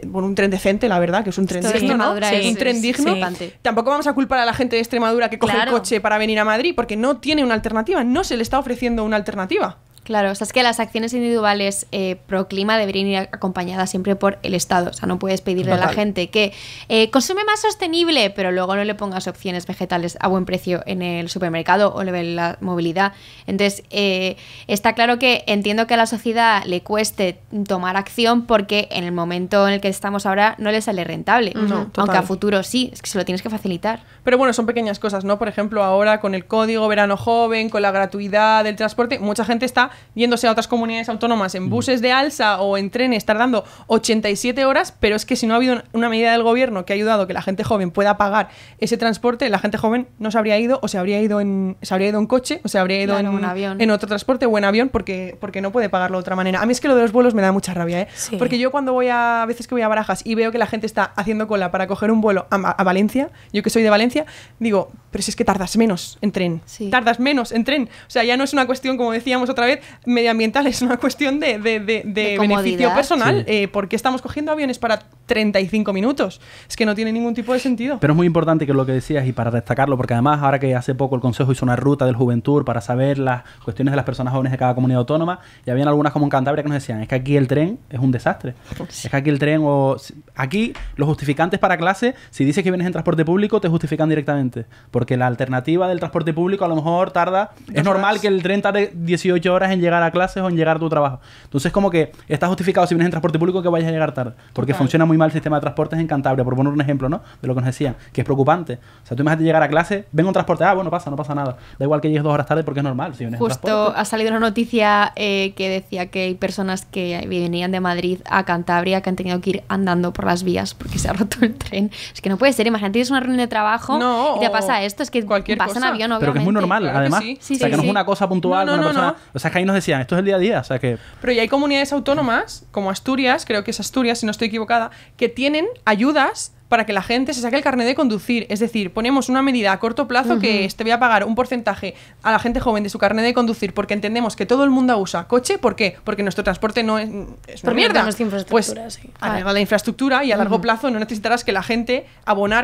Bueno, un tren decente, la verdad, que es un tren digno, ¿no? Un tren digno. Tampoco vamos a culpar a la gente de Extremadura que coge el coche para venir a Madrid, porque no tiene una alternativa, no se le está ofreciendo una alternativa. Claro, o sea, es que las acciones individuales pro clima deberían ir acompañadas siempre por el Estado. O sea, no puedes pedirle a la gente que consume más sostenible, pero luego no le pongas opciones vegetales a buen precio en el supermercado o le la movilidad. Entonces, está claro que entiendo que a la sociedad le cueste tomar acción porque en el momento en el que estamos ahora no le sale rentable. Aunque a futuro sí, es que se lo tienes que facilitar. Pero bueno, son pequeñas cosas, ¿no? Por ejemplo, ahora con el código verano joven, con la gratuidad del transporte, mucha gente está yéndose a otras comunidades autónomas en buses de alsa o en trenes tardando 87 horas, pero es que si no ha habido una medida del gobierno que ha ayudado a que la gente joven pueda pagar ese transporte, la gente joven no se habría ido, o se habría ido en coche, o se habría ido en avión, en otro transporte o en avión, porque no puede pagarlo de otra manera. A mí es que lo de los vuelos me da mucha rabia, ¿eh? Sí. Porque yo cuando a veces que voy a Barajas y veo que la gente está haciendo cola para coger un vuelo a Valencia, yo que soy de Valencia, digo, pero si es que tardas menos en tren, tardas menos en tren. O sea, ya no es una cuestión, como decíamos otra vez, medioambiental, es una cuestión de beneficio personal. ¿Por qué estamos cogiendo aviones para 35 minutos? Es que no tiene ningún tipo de sentido. Pero es muy importante que lo que decías, y para destacarlo, porque además ahora que hace poco el Consejo hizo una ruta del Juventud para saber las cuestiones de las personas jóvenes de cada comunidad autónoma, y habían algunas como en Cantabria que nos decían, es que aquí el tren es un desastre. Es que aquí el tren, aquí los justificantes para clase, si dices que vienes en transporte público, te justifican directamente, porque la alternativa del transporte público a lo mejor tarda, es normal que el tren tarde 18 horas en llegar a clases o en llegar a tu trabajo. Entonces como que está justificado si vienes en transporte público que vayas a llegar tarde, porque funciona muy muy mal el sistema de transportes en Cantabria, por poner un ejemplo, ¿no? De lo que nos decían, que es preocupante. O sea, tú imagínate llegar a clase, venga un transporte, bueno, no pasa nada. Da igual que llegues 2 horas tarde porque es normal. Si vienes en Justo transporte. ha salido una noticia que decía que hay personas que venían de Madrid a Cantabria que han tenido que ir andando por las vías porque se ha roto el tren. Es que no puede ser, imagínate, tienes una reunión de trabajo y te pasa esto, es que cualquier pasa en cosa. avión, obviamente. Pero que es muy normal, Claro que además. sí. O sea, que no es una cosa puntual No, con una persona. no. O sea, que ahí nos decían, esto es el día a día. O sea, que... Pero ya hay comunidades autónomas, como Asturias, creo que es Asturias, si no estoy equivocada, que tienen ayudas para que la gente se saque el carnet de conducir. Es decir, ponemos una medida a corto plazo que es, te voy a pagar un porcentaje a la gente joven de su carnet de conducir porque entendemos que todo el mundo usa coche. ¿Por qué? Porque nuestro transporte no es una Porque mierda. tenemos infraestructura, Pues sí. arregla la infraestructura y a largo plazo no necesitarás que la gente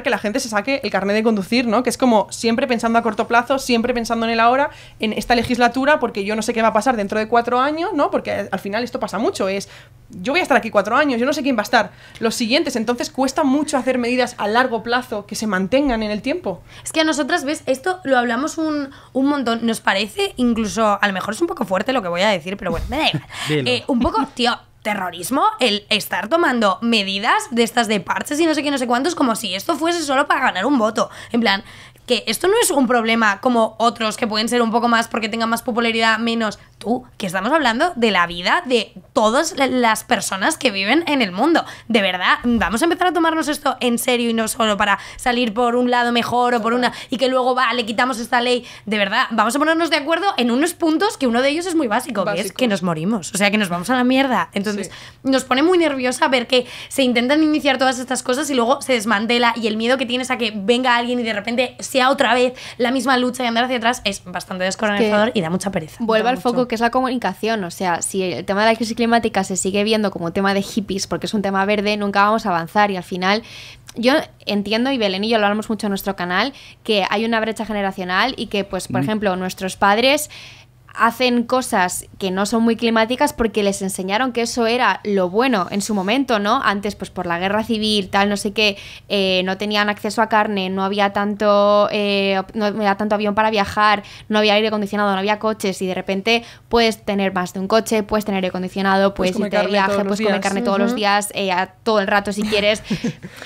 que la gente se saque el carnet de conducir, ¿no? Que es como siempre pensando a corto plazo, siempre pensando en el ahora, en esta legislatura, porque yo no sé qué va a pasar dentro de 4 años, ¿no? Porque al final esto pasa mucho, yo voy a estar aquí 4 años, yo no sé quién va a estar los siguientes, entonces cuesta mucho hacer medidas a largo plazo que se mantengan en el tiempo. Es que a nosotras, ¿ves? Esto lo hablamos un montón. Nos parece, incluso, a lo mejor es un poco fuerte lo que voy a decir, pero bueno, me da igual. Un poco, tío, terrorismo, el estar tomando medidas de estas de parches y no sé qué, no sé cuántos, como si esto fuese solo para ganar un voto. En plan, que esto no es un problema como otros que pueden ser un poco más porque tengan más popularidad, menos. Tú, que estamos hablando de la vida de todas las personas que viven en el mundo. De verdad, vamos a empezar a tomarnos esto en serio y no solo para salir por un lado mejor o por una y que luego le quitamos esta ley. De verdad, vamos a ponernos de acuerdo en unos puntos que uno de ellos es muy básico, que es que nos morimos. O sea, que nos vamos a la mierda. Entonces, nos pone muy nerviosa ver que se intentan iniciar todas estas cosas y luego se desmantela y el miedo que tienes a que venga alguien y de repente sea otra vez la misma lucha y andar hacia atrás es bastante descorazonador y da mucha pereza. Vuelve al foco que es la comunicación, o sea, si el tema de la crisis climática se sigue viendo como un tema de hippies porque es un tema verde, nunca vamos a avanzar y al final yo entiendo, y Belén y yo lo hablamos mucho en nuestro canal, que hay una brecha generacional y que, pues, por ejemplo, nuestros padres hacen cosas que no son muy climáticas porque les enseñaron que eso era lo bueno en su momento, ¿no? Antes, pues por la guerra civil, tal, no sé qué, no tenían acceso a carne, no había tanto avión para viajar, no había aire acondicionado, no había coches y de repente puedes tener más de un coche, puedes tener aire acondicionado, puedes irte de viaje, puedes comer carne todos los días, todo el rato si quieres.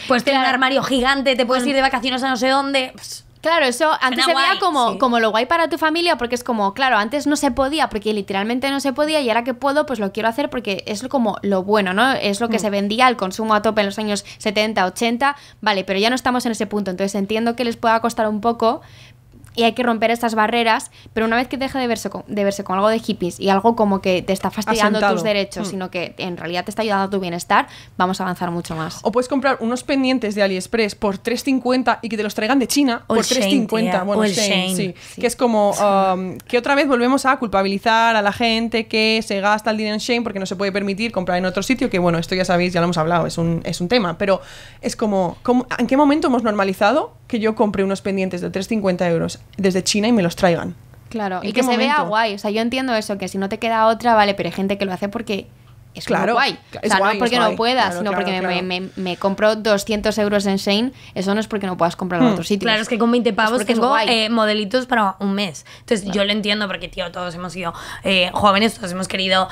Puedes tener un armario gigante, te puedes ir de vacaciones a no sé dónde. Claro, eso antes se veía guay, como lo guay para tu familia porque es como, claro, antes no se podía porque literalmente no se podía y ahora que puedo pues lo quiero hacer porque es como lo bueno, ¿no? Es lo que se vendía, el consumo a tope en los años 70, 80, vale, pero ya no estamos en ese punto, entonces entiendo que les pueda costar un poco y hay que romper estas barreras, pero una vez que deje de verse con algo de hippies y algo como que te está fastidiando tus derechos, sino que en realidad te está ayudando a tu bienestar, vamos a avanzar mucho más. O puedes comprar unos pendientes de AliExpress por 3,50 y que te los traigan de China por 3,50. Bueno, Shein, sí. Que es como que otra vez volvemos a culpabilizar a la gente que se gasta el dinero en Shein porque no se puede permitir comprar en otro sitio, que bueno, esto ya sabéis, ya lo hemos hablado, es un tema, pero es como ¿en qué momento hemos normalizado que yo compre unos pendientes de 3,50 euros desde China y me los traigan? Claro, y que se vea guay. O sea, yo entiendo eso, que si no te queda otra, vale, pero hay gente que lo hace porque es claro, guay. O sea, no porque no puedas, sino porque me compro 200 euros en Shein. Eso no es porque no puedas comprarlo en otro sitio. Claro, es que con 20 pavos tengo modelitos para un mes. Entonces, yo lo entiendo porque, tío, todos hemos sido jóvenes, todos hemos querido,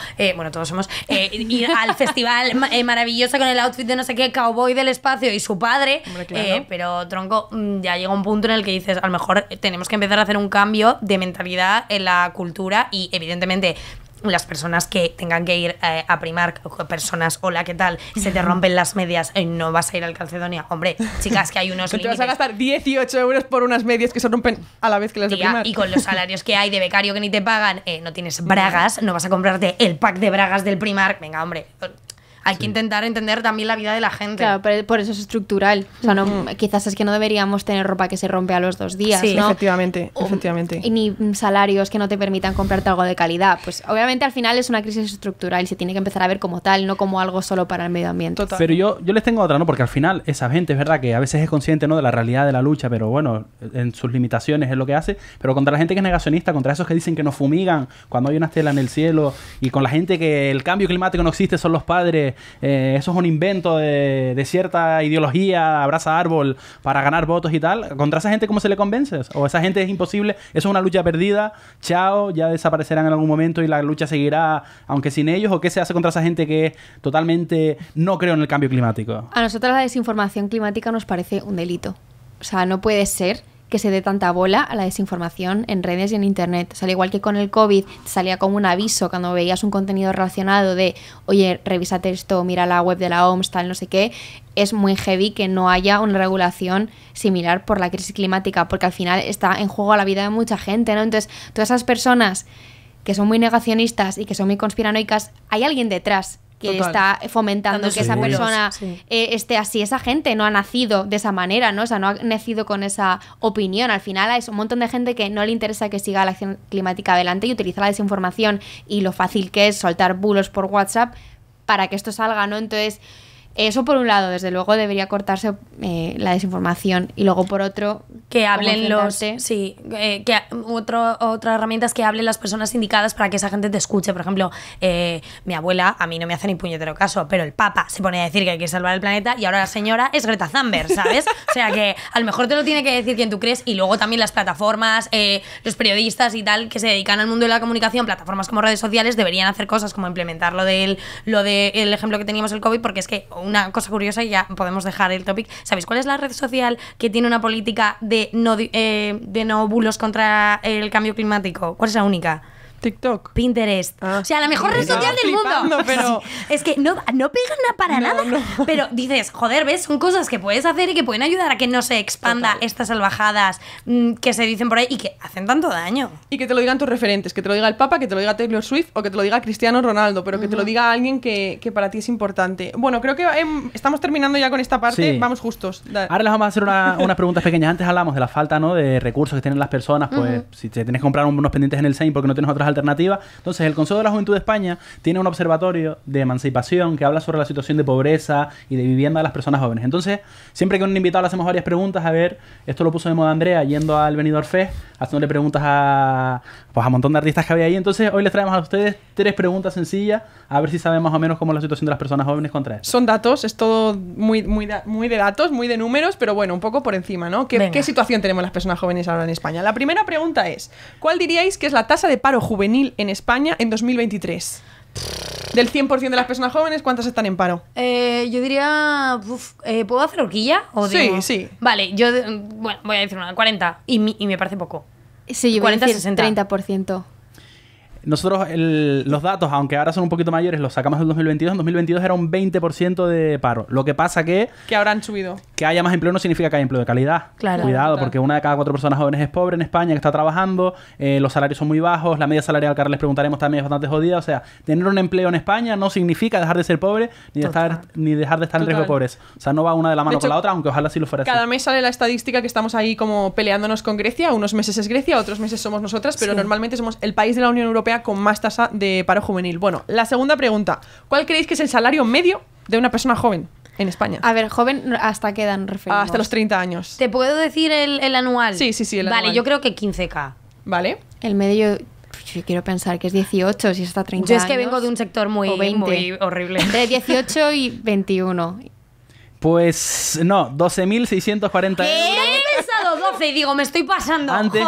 todos hemos ir al festival maravilloso con el outfit de no sé qué, cowboy del espacio y su padre. Hombre, claro. Pero, tronco, ya llega un punto en el que dices, a lo mejor tenemos que empezar a hacer un cambio de mentalidad en la cultura y, evidentemente, las personas que tengan que ir a Primark, personas, hola, ¿qué tal? Se te rompen las medias, no vas a ir al Calcedonia. Hombre, chicas, que hay unos límites. Te vas a gastar 18 euros por unas medias que se rompen a la vez que las de Primark. Y con los salarios que hay de becario que ni te pagan, no tienes bragas, no vas a comprarte el pack de bragas del Primark. Venga, hombre. Hay que intentar entender también la vida de la gente. Claro, pero por eso es estructural. O sea, quizás es que no deberíamos tener ropa que se rompe a los 2 días, sí, ¿no? efectivamente. Y ni salarios que no te permitan comprarte algo de calidad. Pues obviamente al final es una crisis estructural y se tiene que empezar a ver como tal, no como algo solo para el medio ambiente. Total. Pero yo les tengo otra, ¿no? Porque al final esa gente es verdad que a veces es consciente, ¿no?, de la realidad de la lucha, pero bueno, en sus limitaciones es lo que hace. Pero contra la gente que es negacionista, contra esos que dicen que nos fumigan cuando hay una estela en el cielo y con la gente que el cambio climático no existe, son los padres eso es un invento de cierta ideología, abraza árbol para ganar votos y tal, ¿contra esa gente cómo se le convences? ¿O esa gente es imposible? ¿Eso es una lucha perdida? Chao, ya desaparecerán en algún momento y la lucha seguirá aunque sin ellos. ¿O qué se hace contra esa gente que totalmente no creo en el cambio climático? A nosotros la desinformación climática nos parece un delito. O sea, no puede ser que se dé tanta bola a la desinformación en redes y en internet. O sea, al igual que con el COVID salía como un aviso cuando veías un contenido relacionado de oye, revísate esto, mira la web de la OMS, tal, no sé qué. Es muy heavy que no haya una regulación similar por la crisis climática, porque al final está en juego la vida de mucha gente, ¿no? Entonces, todas esas personas que son muy negacionistas y que son muy conspiranoicas, hay alguien detrás que está fomentando que esa persona esté así. Esa gente no ha nacido de esa manera, ¿no? O sea, no ha nacido con esa opinión. Al final hay un montón de gente que no le interesa que siga la acción climática adelante y utiliza la desinformación y lo fácil que es soltar bulos por WhatsApp para que esto salga, ¿no? Entonces, eso por un lado, desde luego debería cortarse la desinformación, y luego por otro que hablen otra herramienta es que hablen las personas indicadas para que esa gente te escuche. Por ejemplo, mi abuela a mí no me hace ni puñetero caso, pero el Papa se pone a decir que hay que salvar el planeta y ahora la señora es Greta Thunberg, ¿sabes? O sea que a lo mejor te lo tiene que decir quien tú crees, y luego también las plataformas, los periodistas y tal que se dedican al mundo de la comunicación, plataformas como redes sociales, deberían hacer cosas como implementar lo del ejemplo que teníamos el COVID, porque es que una cosa curiosa, y ya podemos dejar el topic. ¿Sabéis cuál es la red social que tiene una política de no bulos contra el cambio climático? ¿Cuál es la única? TikTok. Pinterest. O sea, la mejor red social del mundo. Pero... Es que no pegan para nada. No. Pero dices, joder, ¿ves? Son cosas que puedes hacer y que pueden ayudar a que no se expanda estas salvajadas que se dicen por ahí y que hacen tanto daño. Y que te lo digan tus referentes, que te lo diga el Papa, que te lo diga Taylor Swift o que te lo diga Cristiano Ronaldo, pero que te lo diga alguien que para ti es importante. Bueno, creo que estamos terminando ya con esta parte. Sí. Vamos justos. Ahora les vamos a hacer unas preguntas pequeñas. Antes hablamos de la falta, ¿no?, de recursos que tienen las personas. Pues si te tienes que comprar unos pendientes en el SEIN porque no tienes otras alternativas. Entonces, el Consejo de la Juventud de España tiene un observatorio de emancipación que habla sobre la situación de pobreza y de vivienda de las personas jóvenes. Entonces, siempre que un invitado le hacemos varias preguntas, a ver, esto lo puso de moda Andrea yendo al Benidorm Fest, haciéndole preguntas a un montón de artistas que había ahí. Entonces, hoy les traemos a ustedes 3 preguntas sencillas, a ver si saben más o menos cómo es la situación de las personas jóvenes contra esto. Son datos, es todo muy de datos, muy de números, pero bueno, un poco por encima, ¿no? ¿Qué situación tenemos las personas jóvenes ahora en España? La primera pregunta es, ¿cuál diríais que es la tasa de paro juvenil en España en 2023? Del 100% de las personas jóvenes, ¿cuántas están en paro? Yo diría... ¿puedo hacer horquilla? Sí. Vale, yo voy a decir una, 40. Y me parece poco. Sí, yo 40, voy a decir 60. 30%. Nosotros los datos, aunque ahora son un poquito mayores, los sacamos del 2022. En 2022 era un 20% de paro. Lo que pasa que ahora han subido. Que haya más empleo no significa que haya empleo de calidad. Claro. Cuidado, porque una de cada 4 personas jóvenes es pobre en España, que está trabajando, los salarios son muy bajos, la media salarial que ahora les preguntaremos también es bastante jodida. O sea, tener un empleo en España no significa dejar de ser pobre ni dejar de estar en riesgo de pobreza. O sea, no va una de la mano con la otra, aunque ojalá sí lo fuera así. Cada mes sale la estadística que estamos ahí como peleándonos con Grecia. Unos meses es Grecia, otros meses somos nosotras, pero normalmente somos el país de la Unión Europea con más tasa de paro juvenil. Bueno, la segunda pregunta. ¿Cuál creéis que es el salario medio de una persona joven en España? A ver, joven, ¿hasta qué edad nos referimos? Hasta los 30 años. ¿Te puedo decir el anual? Sí, el anual. Vale, yo creo que 15K. ¿Vale? El medio... Yo quiero pensar que es 18, si es hasta 30 años. Yo es que vengo de un sector muy horrible. Entre 18 y 21. Pues no, 12.640 euros. He pensado 12 y digo, me estoy pasando. Antes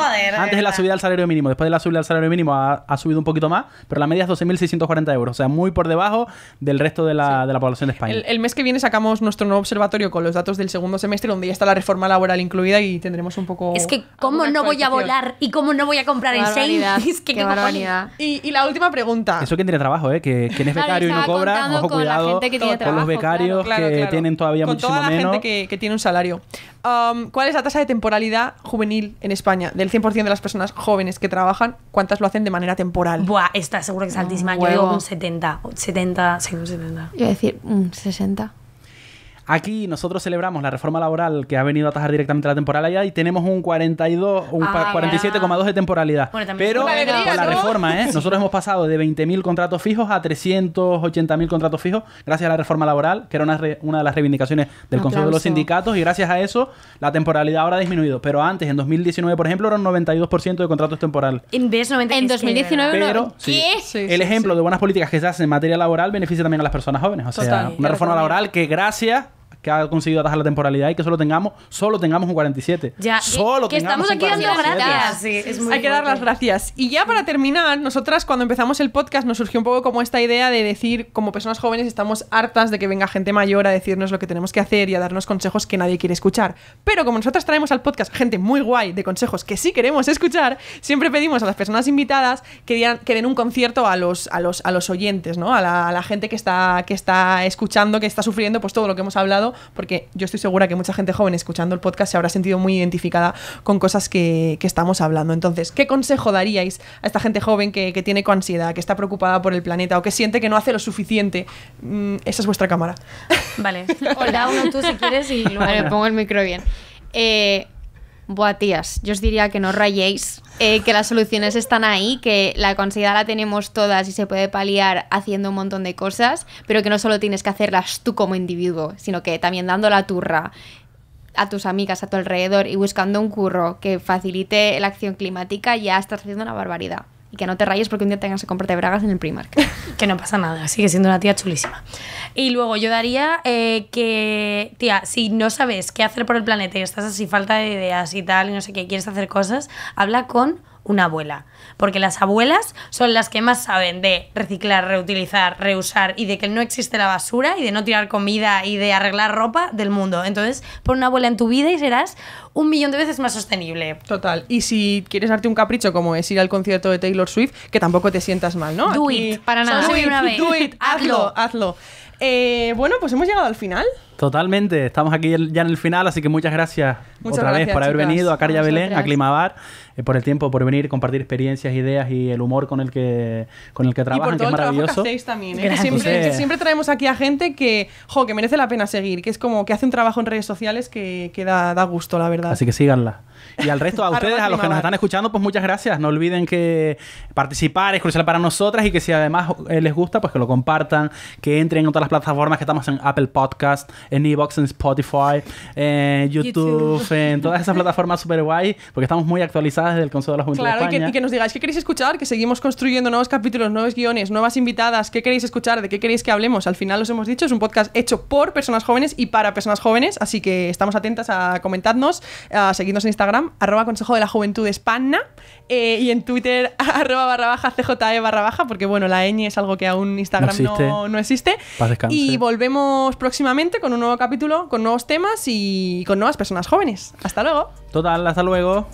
de la subida del salario mínimo. Después de la subida del salario mínimo ha subido un poquito más, pero la media es 12.640 euros. O sea, muy por debajo del resto de la población de España. El mes que viene sacamos nuestro nuevo observatorio con los datos del segundo semestre, donde ya está la reforma laboral incluida y tendremos un poco... Es que cómo no voy a volar y cómo no voy a comprar en Shein. Es que qué barbaridad. Y la última pregunta. Eso que tiene trabajo, ¿eh? Que es becario y no cobra. Ojo, cuidado con los becarios que tienen todavía muchísimo menos. Con toda la gente que tiene un salario. ¿Cuál es la tasa de temporalidad juvenil en España? Del 100% de las personas jóvenes que trabajan, ¿cuántas lo hacen de manera temporal? Buah, esta seguro que es altísima. Yo digo un 70. 70, sí, un 70. Yo voy a decir un 60. Aquí nosotros celebramos la reforma laboral que ha venido a atajar directamente la temporalidad y tenemos un 47,2 de temporalidad. Bueno, también pero es una alegría, con la ¿no? reforma, nosotros hemos pasado de 20.000 contratos fijos a 380.000 contratos fijos gracias a la reforma laboral, que era una de las reivindicaciones del Consejo de los Aplauso. Sindicatos, y gracias a eso la temporalidad ahora ha disminuido. Pero antes, en 2019, por ejemplo, era un 92% de contratos temporales. ¿Ves 90? En 2019 Pero ¿qué? Sí, el ejemplo de buenas políticas que se hacen en materia laboral beneficia también a las personas jóvenes. O sea, Total. una reforma laboral que gracias que ha conseguido atajar la temporalidad y que solo tengamos un 47. Ya, solo que tengamos estamos aquí un dando 47. gracias. Sí, es muy Hay que dar fuerte. las gracias. Y ya para terminar, nosotras cuando empezamos el podcast nos surgió un poco como esta idea de decir, como personas jóvenes estamos hartas de que venga gente mayor a decirnos lo que tenemos que hacer y a darnos consejos que nadie quiere escuchar. Pero como nosotras traemos al podcast gente muy guay de consejos que sí queremos escuchar, siempre pedimos a las personas invitadas que den un concierto a los oyentes, ¿no? A la gente que está escuchando, que está sufriendo pues todo lo que hemos hablado, porque yo estoy segura que mucha gente joven escuchando el podcast se habrá sentido muy identificada con cosas que estamos hablando. Entonces, ¿qué consejo daríais a esta gente joven que tiene ansiedad, que está preocupada por el planeta o que siente que no hace lo suficiente? Esa es vuestra cámara. Vale. Hola, uno tú si quieres y luego... Vale, pongo el micro bien. Buah, tías, yo os diría que no rayéis, que las soluciones están ahí, que la ansiedad la tenemos todas y se puede paliar haciendo un montón de cosas, pero que no solo tienes que hacerlas tú como individuo, sino que también dando la turra a tus amigas a tu alrededor y buscando un curro que facilite la acción climática, ya estás haciendo una barbaridad. Y que no te rayes porque un día tengas que comprarte bragas en el Primark. Que no pasa nada, sigue siendo una tía chulísima. Y luego yo daría que, tía, si no sabes qué hacer por el planeta y estás así, falta de ideas y tal, y no sé qué, quieres hacer cosas, habla con una abuela. Porque las abuelas son las que más saben de reciclar, reutilizar, reusar y de que no existe la basura y de no tirar comida y de arreglar ropa del mundo. Entonces, pon una abuela en tu vida y serás 1.000.000 de veces más sostenible. Total. Y si quieres darte un capricho como es ir al concierto de Taylor Swift, que tampoco te sientas mal, ¿no? Do Aquí- it. para nada. Solo subir una vez. Do it. Hazlo. Bueno, pues hemos llegado al final. Totalmente, estamos aquí ya en el final, así que muchas gracias Muchas otra vez gracias, por haber chicas. venido a Carya A Belén, vosotras. a Climabar, por el tiempo, por venir, compartir experiencias, ideas y el humor con el que Y por trabajan, que todo es el trabajo que maravilloso. hacéis también, ¿eh? Gracias. Que siempre traemos aquí a gente que merece la pena seguir, que es como que hace un trabajo en redes sociales que da gusto, la verdad. Así que síganla. Y al resto, a ustedes, Arroba a los que nos Climabar. están escuchando, pues muchas gracias. No olviden que participar es crucial para nosotras y que si además les gusta, pues que lo compartan, que entren en todas las plataformas que estamos en Apple Podcast, en Evox, en Spotify, en YouTube, en todas esas plataformas súper guay, porque estamos muy actualizadas desde el Consejo de la Juventud Claro, de y España. que nos digáis qué queréis escuchar, que seguimos construyendo nuevos capítulos, nuevos guiones, nuevas invitadas, qué queréis escuchar, de qué queréis que hablemos. Al final os hemos dicho, es un podcast hecho por personas jóvenes y para personas jóvenes, así que estamos atentas a comentarnos, a seguirnos en Instagram, @Consejo de la Juventud España, y en Twitter, @CJE_, porque bueno, la ñ es algo que aún Instagram no existe. Paz descanse. Y volvemos próximamente con un nuevo capítulo, con nuevos temas y con nuevas personas jóvenes. Hasta luego. Total, hasta luego.